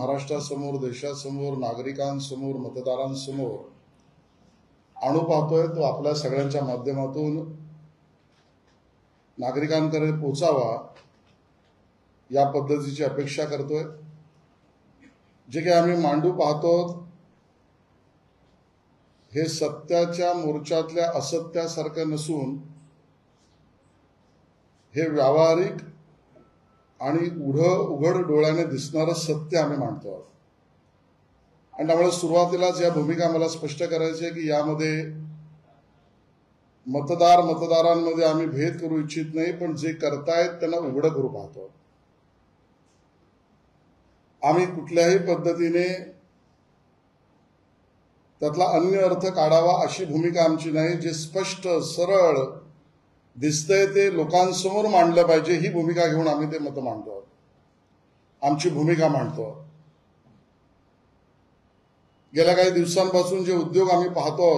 महाराष्ट्रासमोर, देशासमोर, नागरिकांसमोर, मतदारांसमोर आणू पाहतोय तो आपल्या सगळ्यांच्या माध्यमातून नागरिकांकडे पोचावा या पद्धतीची अपेक्षा करतोय। जे काही आम्ही मांडू पाहतो हे सत्याच्या मोर्चातल्या असत्यासारखं नसून हे व्यावहारिक आणि उघड डोळ्याने दिसणारं सत्य आम्ही मांडतो। आणि त्यामुळे सुरुवातीलाच या भूमिका मला स्पष्ट करायची आहे की यामध्ये मतदारांमध्ये आम्ही भेद करू इच्छित नाही, पण जे करतायत त्यांना उघड करू पाहतो। आम्ही कुठल्याही पद्धतीने त्यातला अन्य अर्थ काढावा अशी भूमिका आमची नाही। जे स्पष्ट सरळ दिसतंय ते लोकांसमोर मांडलं पाहिजे ही भूमिका घेऊन आम्ही ते मत मांडतो, आमची भूमिका मांडतो। गेल्या काही दिवसांपासून जे उद्योग आम्ही पाहतो,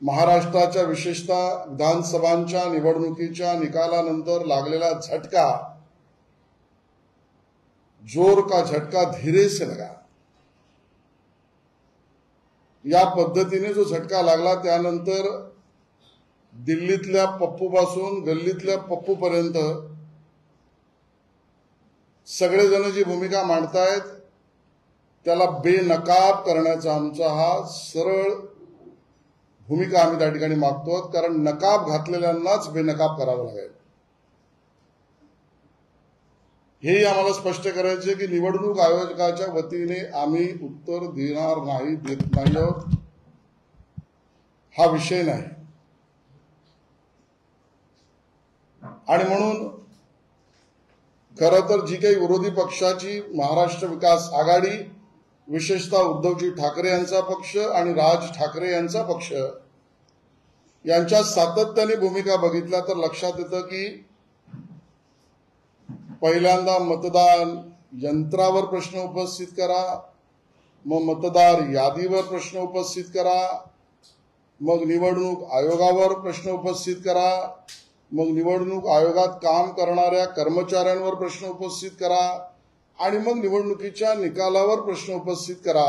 महाराष्ट्राच्या विशेषतः विधानसभांच्या निवडणुकीच्या निकालानंतर लागलेला झटका, जोर का झटका धीरे से लगा, या पद्धतीने जो झटका लागला त्यानंतर दिल्लीतल्या पप्पूपासून गल्लीतल्या पप्पूपर्यंत सगळेजण जी भूमिका मांडतायत त्याला बेनकाब करण्याचा आमचा हा सरळ भूमिका आम्ही त्या ठिकाणी मागतो। कारण नकाब घातलेल्यांनाच बेनकाब करावं लागेल हेही आम्हाला स्पष्ट करायचे की निवडणूक आयोगाच्या वतीने आम्ही उत्तर देणार नाही, देत नाही आहोत, हा विषय नाही। आणि म्हणून खरं तर जी काही विरोधी पक्षाची महाराष्ट्र विकास आघाडी, विशेषतः उद्धवजी ठाकरे यांचा पक्ष आणि राज ठाकरे यांचा पक्ष यांच्या सातत्याने भूमिका बघितल्या तर लक्षात येतं की पहिल्यांदा मतदान यंत्रावर प्रश्न उपस्थित करा, मग मतदार यादीवर प्रश्न उपस्थित करा, मग निवडणूक आयोगावर प्रश्न उपस्थित करा, मग निवडणूक आयोगात काम करणाऱ्या कर्मचाऱ्यांवर प्रश्न उपस्थित करा आणि मग निवडणुकीच्या निकालावर प्रश्न उपस्थित करा।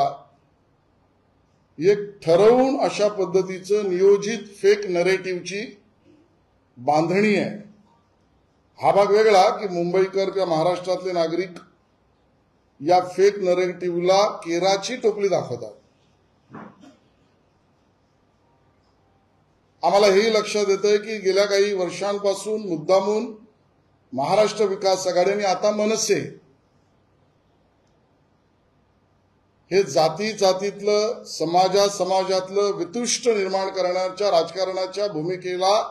एक ठरवून अशा पद्धतीचं नियोजित फेक नरेटिव्हची बांधणी आहे। हा भाग वेगळा की मुंबईकर किंवा महाराष्ट्रातले नागरिक या फेक नरेटिव्हला केराची टोपली दाखवतात। आम्हाला हेही लक्षात येतंय की गेल्या काही वर्षांपासून मुद्दामून महाराष्ट्र विकास आघाडीने आता मनसे हे जातीतलं समाजातलं वितुष्ट निर्माण करण्याच्या राजकारणाच्या भूमिकेला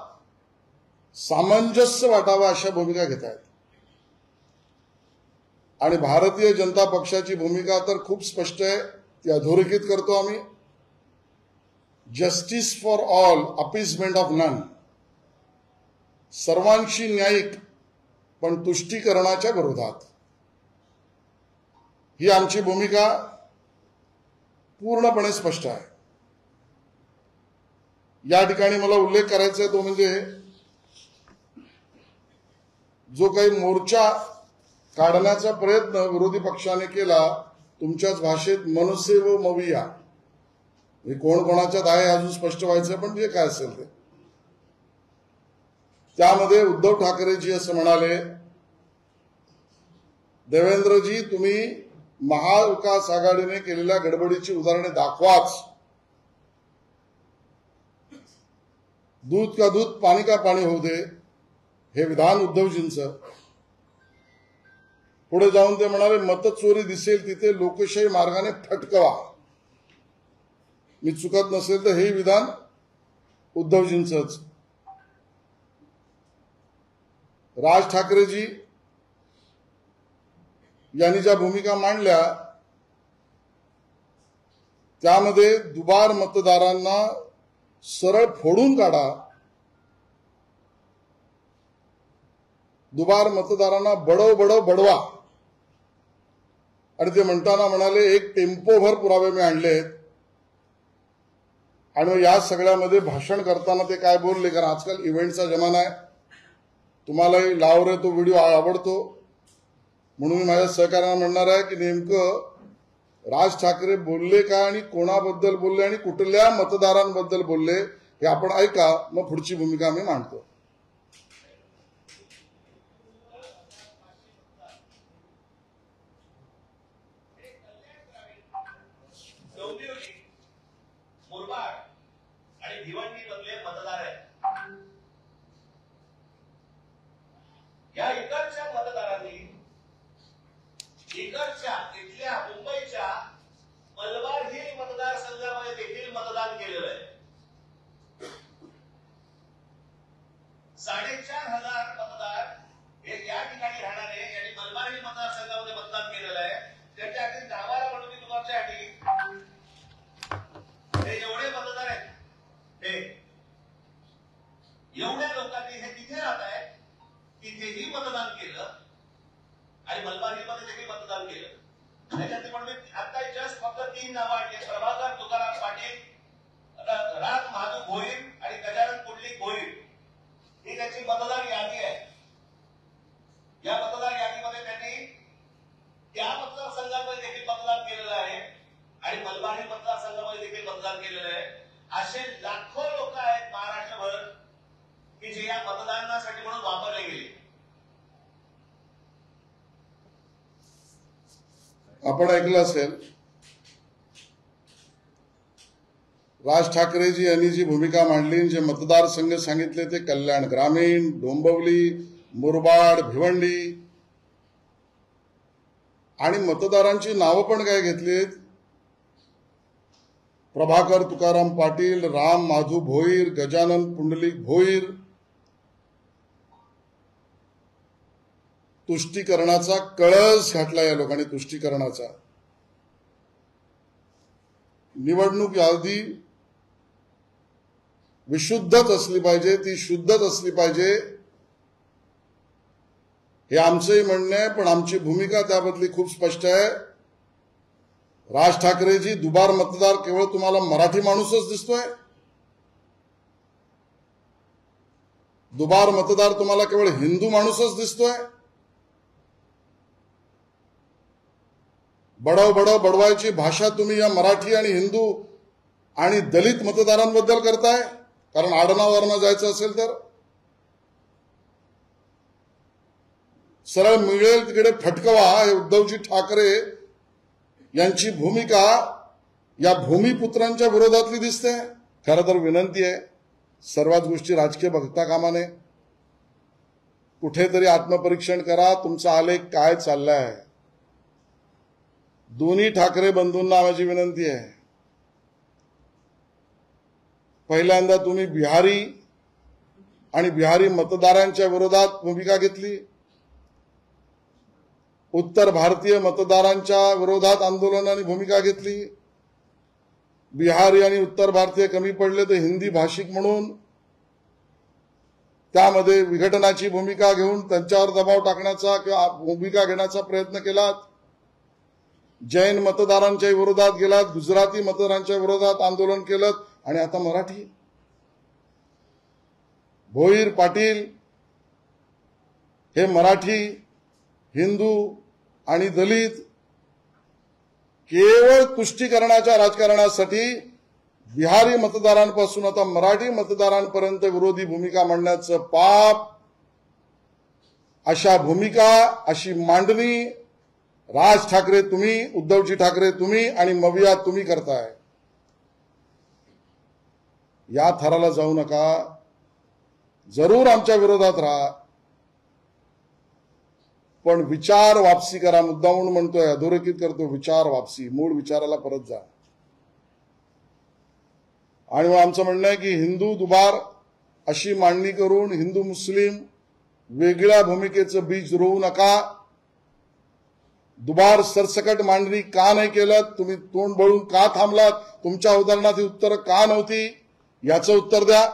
सामंजस्य वाटावा अशा भूमिका घेत आहेत। आणि भारतीय जनता पक्षाची भूमिका तर खूप स्पष्ट आहे, ती अधोरेखित करतो आम्ही। Justice for all, appeasement of none, सर्वांशी न्यायिक पण तुष्टीकरणाच्या विरोधात, ही आमची भूमिका पूर्णपणे स्पष्ट आहे। या ठिकाणी मला उल्लेख करायचा आहे तो म्हणजे जो काही मोर्चा काढण्याचा प्रयत्न विरोधी पक्षाने केला तुमच्याच भाषेत मनसे व मविया, हे कोण कोणाच्यात आहे अजून स्पष्ट व्हायचं, पण जे काय असेल ते, त्यामध्ये उद्धव ठाकरेजी असं म्हणाले, देवेंद्रजी तुम्ही महाविकास आघाडीने केलेल्या गडबडीची उदाहरणे दाखवाच, दूध का दूध पाणी का पाणी होऊ दे, हे विधान उद्धवजींचं। पुढे जाऊन ते म्हणाले मतचोरी दिसेल तिथे लोकशाही मार्गाने फटकवा, मी चुकत नसेल तर हे विधान उद्धवजींचंच। राज ठाकरेजी यांनी ज्या भूमिका मांडल्या त्यामध्ये दुबार मतदारांना सरळ फोडून काढा, दुबार मतदारांना बडव बडवा, आणि ते म्हणताना म्हणाले एक टेम्पोभर पुरावे मी आणलेत। आणि या सगळ्यामध्ये भाषण करताना ते काय बोलले, कारण आजकाल इव्हेंटचा जमाना आहे, तुम्हालाही लाव रे तो व्हिडिओ आवडतो, म्हणून मी माझ्या सहकार्यांना म्हणणार आहे की नेमकं राज ठाकरे बोलले का आणि कोणाबद्दल बोलले आणि कुठल्या मतदारांबद्दल बोलले हे आपण ऐका, मग पुढची भूमिका आम्ही मांडतो. मुरबाड आणि भिवंडी मधले मतदार आहेत. या इकडच्या मतदारांनी इथल्या मुंबईच्या मलबार हिल मतदारसंघामध्ये देखील मतदान केलेलं आहे. 4,500 मतदार हे या ठिकाणी राहणारे यांनी मलबार हिल मतदारसंघामध्ये मतदान केलेलं आहे. त्याच्यासाठी नावाला म्हणून मी तुमच्यासाठी हे एवढे मतदार आहेत, हे एवढ्या लोकांनी हे तिथे राहत आहेत, तिथेही मतदान केलं आणि मलबार हिल मध्ये देखील मतदान केलं. त्याच्यात म्हणून आता जस्ट फक्त 3 नावं आहेत: प्रभाकर तुकाराम पाटील, राज महादू भोईर आणि गजानन पुंडलिक भोईर. ही त्याची मतदार यादी आहे. या मतदार यादीमध्ये त्यांनी त्या मतदारसंघामध्ये देखील मतदान केलेलं आहे आणि मलबार हिल मतदारसंघामध्ये देखील मतदान केलेलं आहे. असे लाखो लोक आहेत महाराष्ट्रभर की जे या मतदानासाठी म्हणून वापरले गेले. आपण ऐकलं असेल राज ठाकरेजी यांनी जी भूमिका मांडली, जे मतदारसंघ सांगितले ते कल्याण ग्रामीण, डोंबिवली, मुरबाड, भिवंडी आणि मतदारांची नावं पण काय घेतलीत: प्रभाकर तुकाराम पाटील, राम माधू भोईर, गजानन पुंडलिक भोईर. तुष्टीकरणाचा कळस घातला या लोकांनी, तुष्टीकरणाचा. निवडणूक यादी विशुद्धच असली पाहिजे, ती शुद्धच असली पाहिजे हे आमचंही म्हणणं आहे, पण आमची भूमिका त्याबद्दली खूप स्पष्ट आहे. राज ठाकरेजी, दुबार मतदार केवळ तुम्हाला मराठी माणूसच दिसतोय? दुबार मतदार तुम्हाला केवळ हिंदू माणूसच दिसतोय? बडव बडव बडवायची भाषा तुम्ही या मराठी आणि हिंदू आणि दलित मतदारांबद्दल करताय? कारण आडनावावरनं जायचं असेल तर सरळ मिळेल तिकडे फटकवा. हे उद्धवजी ठाकरे यांची भूमिका या भूमिपुत्रांच्या विरोधातली दिसते. खरं तर विनंती आहे, सर्वच गोष्टी राजकीय बघता कामा नये. कुठेतरी आत्मपरीक्षण करा, तुमचा आलेख काय चाललाय. दोन्ही ठाकरे बंधूंना माझी विनंती आहे, पहिल्यांदा तुम्ही बिहारी आणि बिहारी मतदारांच्या विरोधात भूमिका घेतली, उत्तर भारतीय मतदारांच्या विरोधात आंदोलन आणि भूमिका घेतली. बिहारी आणि उत्तर भारतीय कमी पडले तर हिंदी भाषिक म्हणून त्यामध्ये विघटनाची भूमिका घेऊन त्यांच्यावर दबाव टाकण्याचा किंवा भूमिका घेण्याचा प्रयत्न केला. जैन मतदारांच्या विरोधात गेलात, गुजराती मतदारांच्या विरोधात आंदोलन केलं आणि आता मराठी. भोईर पाटील हे मराठी, हिंदू आणि दलित केवळ तुष्टीकरणाच्या राजकारणासाठी बिहारी मतदारांपासून आता मराठी मतदारांपर्यंत विरोधी भूमिका मांडण्याचं पाप, अशा भूमिका, अशी मांडणी राज ठाकरे तुम्ही, उद्धवजी ठाकरे तुम्ही आणि मविया तुम्ही करताय. या थराला जाऊ नका. जरूर आमच्या विरोधात राहा, पण विचार वापसी करा. मुद्दा म्हणून म्हणतोय, अधोरेखित करतो, विचार वापसी, मूळ विचाराला परत जा. आणि मग आमचं म्हणणं आहे की हिंदू दुबार अशी मांडणी करून हिंदू मुस्लिम वेगळ्या भूमिकेचं बीज रोवू नका. दुबार सरसकट मांडणी का नाही केलं? तुम्ही तोंड बळून का थांबलात? तुमच्या उदाहरणात ही उत्तरं का नव्हती? याचं उत्तर द्या.